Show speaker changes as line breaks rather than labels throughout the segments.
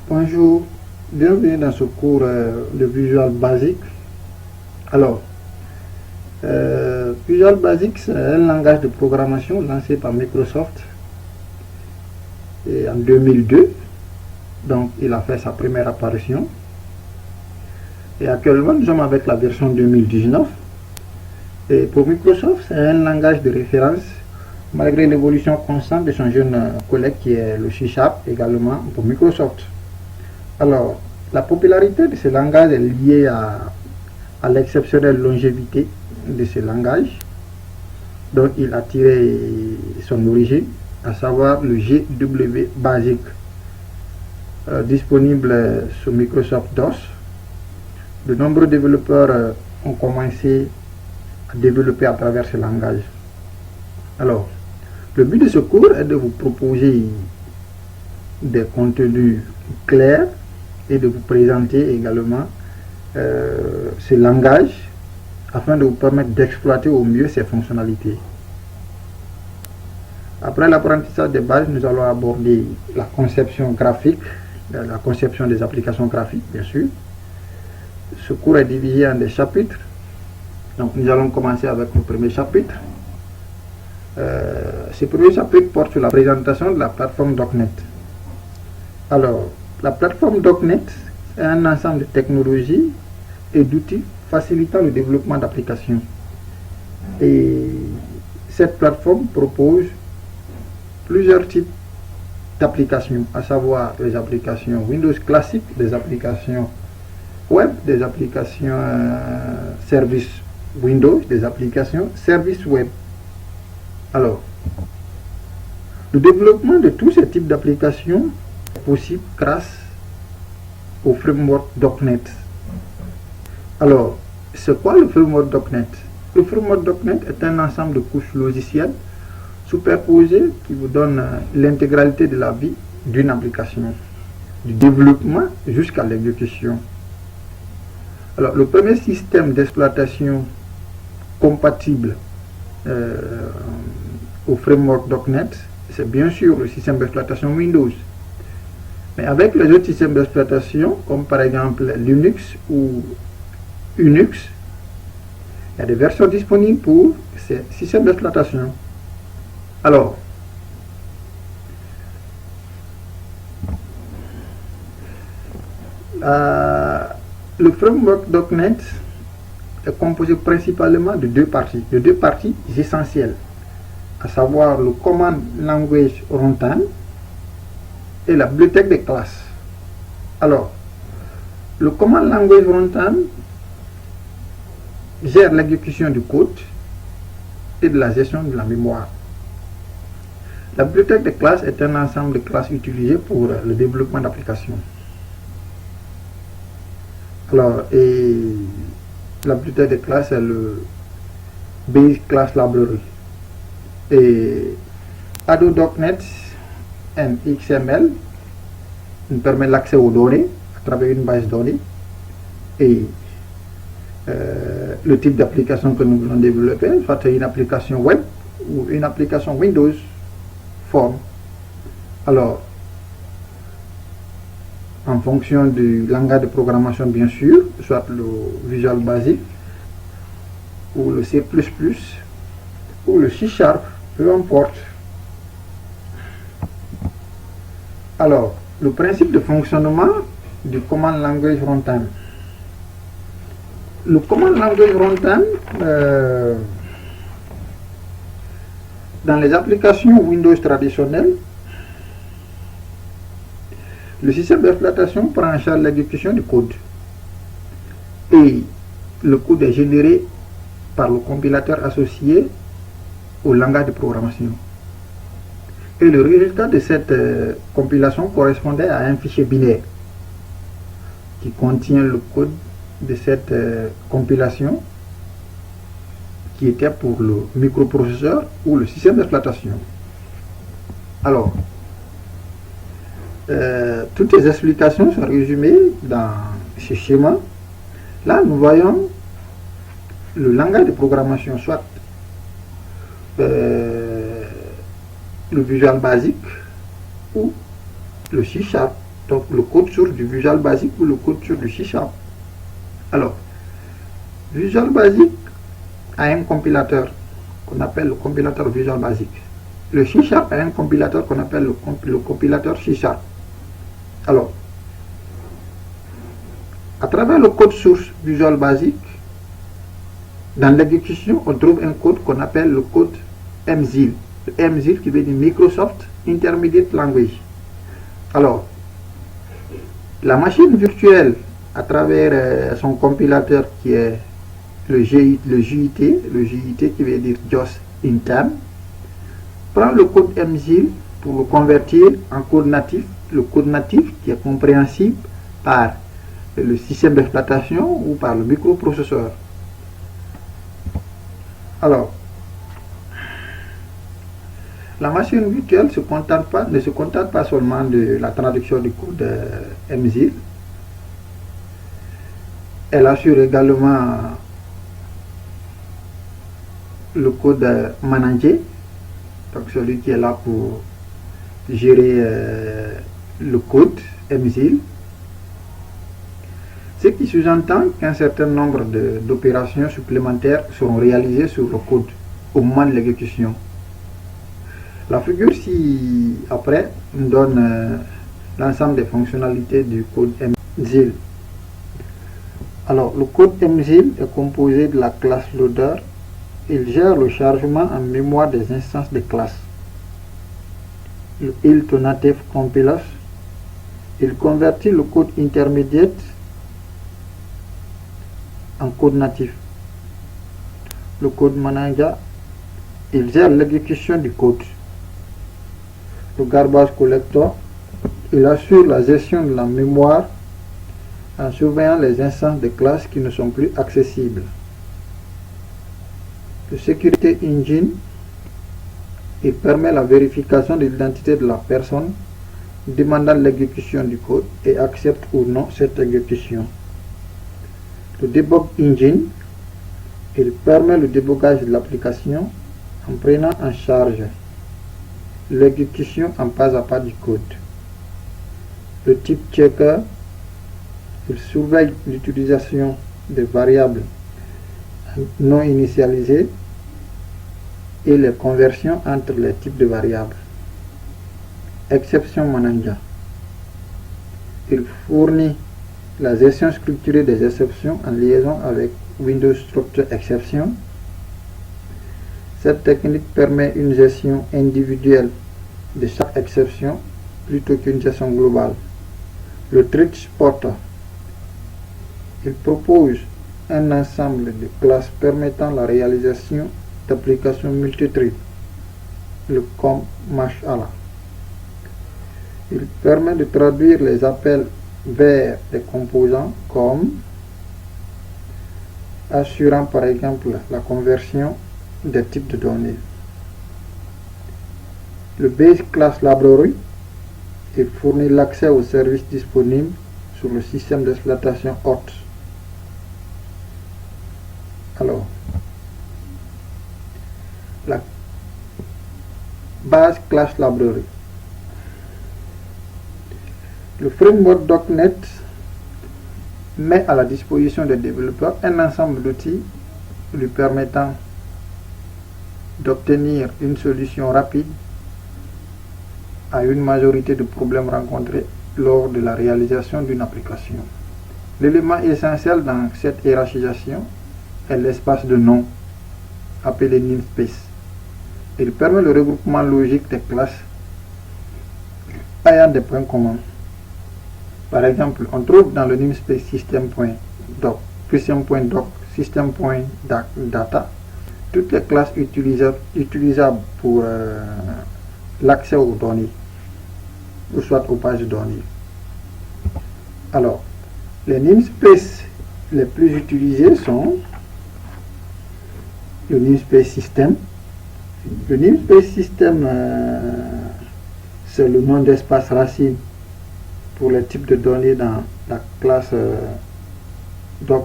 Bonjour, bienvenue dans ce cours de Visual Basic. Alors, Visual Basic, c'est un langage de programmation lancé par Microsoft en 2002. Donc, il a fait sa première apparition. Et actuellement, nous sommes avec la version 2019. Et pour Microsoft, c'est un langage de référence, malgré l'évolution constante de son jeune collègue qui est le C# également pour Microsoft. Alors, la popularité de ce langage est liée à l'exceptionnelle longévité de ce langage, dont il a tiré son origine, à savoir le GW Basic, disponible sur Microsoft DOS. De nombreux développeurs ont commencé à développer à travers ce langage. Alors, le but de ce cours est de vous proposer des contenus clairs et de vous présenter également ce langage afin de vous permettre d'exploiter au mieux ses fonctionnalités. Après l'apprentissage des bases, nous allons aborder la conception graphique, la conception des applications graphiques, bien sûr. Ce cours est divisé en des chapitres. Donc nous allons commencer avec le premier chapitre. Ce premier chapitre porte sur la présentation de la plateforme .NET. Alors, la plateforme .NET est un ensemble de technologies et d'outils facilitant le développement d'applications. Et cette plateforme propose plusieurs types d'applications, à savoir les applications Windows classiques, des applications web, des applications services Windows, des applications services web. Alors, le développement de tous ces types d'applications est possible grâce au framework .NET. Alors, c'est quoi le framework .NET? Le framework .NET est un ensemble de couches logicielles superposées qui vous donne l'intégralité de la vie d'une application, du développement jusqu'à l'exécution. Alors, le premier système d'exploitation compatible au framework .NET, c'est bien sûr le système d'exploitation Windows. Mais avec les autres systèmes d'exploitation, comme par exemple Linux ou Unix, il y a des versions disponibles pour ces systèmes d'exploitation. Alors, le framework .NET est composé principalement de deux parties essentielles, à savoir le Command Language Runtime et la bibliothèque des classes. Alors, le Command Language Runtime gère l'exécution du code et de la gestion de la mémoire. La bibliothèque des classes est un ensemble de classes utilisées pour le développement d'applications. Alors, et la bibliothèque des classes est le Base Class Library. Et Ado.NET XML nous permet l'accès aux données à travers une base de données. Et le type d'application que nous voulons développer, soit une application web ou une application Windows Form. Alors, en fonction du langage de programmation, bien sûr, soit le Visual Basic ou le C++ ou le C#, peu importe. Alors, le principe de fonctionnement du Command Language Runtime. Le Command Language Runtime, dans les applications Windows traditionnelles, le système d'exploitation prend en charge l'exécution du code. Et le code est généré par le compilateur associé au langage de programmation. Et le résultat de cette compilation correspondait à un fichier binaire qui contient le code de cette compilation qui était pour le microprocesseur ou le système d'exploitation. Alors, toutes les explications sont résumées dans ce schéma. Là, nous voyons le langage de programmation, soit le Visual Basic ou le C# Donc le code source du Visual Basic ou le code source du C#. Alors, Visual Basic a un compilateur qu'on appelle le compilateur Visual Basic. Le C# a un compilateur qu'on appelle le compilateur C#. Alors, à travers le code source Visual Basic, dans l'exécution, on trouve un code qu'on appelle le code MZIL. Le MZIL qui veut dire Microsoft Intermediate Language. Alors, la machine virtuelle, à travers son compilateur qui est le JIT qui veut dire JOS Intern, prend le code MZIL pour le convertir en code natif, le code natif qui est compréhensible par le système d'exploitation ou par le microprocesseur. Alors, la machine virtuelle ne se contente pas seulement de la traduction du code MZIL. Elle assure également le code manager, donc celui qui est là pour gérer le code MZIL. Ce qui sous-entend qu'un certain nombre d'opérations supplémentaires seront réalisées sur le code au moment de l'exécution. La figure ci-après nous donne l'ensemble des fonctionnalités du code MZIL. Alors, le code MZIL est composé de la classe loader. Il gère le chargement en mémoire des instances de classe. Le Build to Native Compilers. Il convertit le code intermédiaire en code natif. Le code manager, il gère l'exécution du code. Le garbage collector, il assure la gestion de la mémoire en surveillant les instances de classe qui ne sont plus accessibles. Le Security Engine, il permet la vérification de l'identité de la personne demandant l'exécution du code et accepte ou non cette exécution. Le Debug Engine, il permet le débogage de l'application en prenant en charge l'exécution en pas à pas du code. Le type checker, il surveille l'utilisation des variables non initialisées et les conversions entre les types de variables. Exception Manager, il fournit la gestion structurée des exceptions en liaison avec Windows Structure Exception. Cette technique permet une gestion individuelle de chaque exception plutôt qu'une gestion globale. Le Thread Supporter, il propose un ensemble de classes permettant la réalisation d'applications multithread, le COM mashallah. Il permet de traduire les appels vers des composants comme assurant par exemple la conversion des types de données. Le Base Class Library, il fournit l'accès aux services disponibles sur le système d'exploitation hôte. Alors, la Base Class Library. Le framework .NET met à la disposition des développeurs un ensemble d'outils lui permettant d'obtenir une solution rapide à une majorité de problèmes rencontrés lors de la réalisation d'une application. L'élément essentiel dans cette hiérarchisation est l'espace de nom, appelé namespace. Il permet le regroupement logique des classes ayant des points communs. Par exemple, on trouve dans le namespace system.doc, system.doc, system.data, toutes les classes utilisables pour l'accès aux données, ou soit aux pages de données. Alors, les namespaces les plus utilisés sont le namespace system. Le namespace system, c'est le nom d'espace racine pour les types de données dans la classe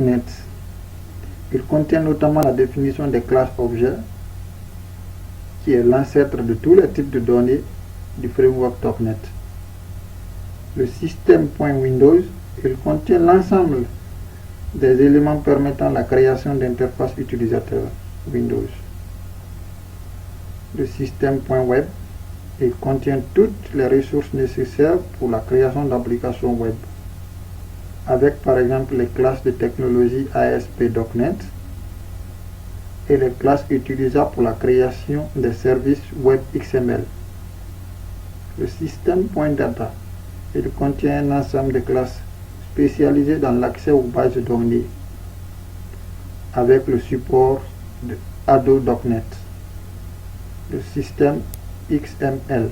.NET. Il contient notamment la définition des classes objets, qui est l'ancêtre de tous les types de données du framework .NET. Le système.windows, il contient l'ensemble des éléments permettant la création d'interfaces utilisateur Windows. Le système.web, il contient toutes les ressources nécessaires pour la création d'applications web, avec par exemple les classes de technologie ASP.NET et les classes utilisables pour la création des services web XML. Le système.data, il contient un ensemble de classes spécialisées dans l'accès aux bases de données, avec le support de Ado.NET. Le système XML.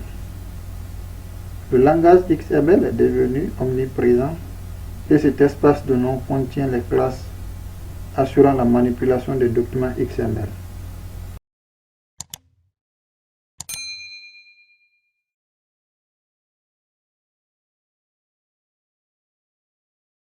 Le langage XML est devenu omniprésent et cet espace de nom contient les classes assurant la manipulation des documents XML.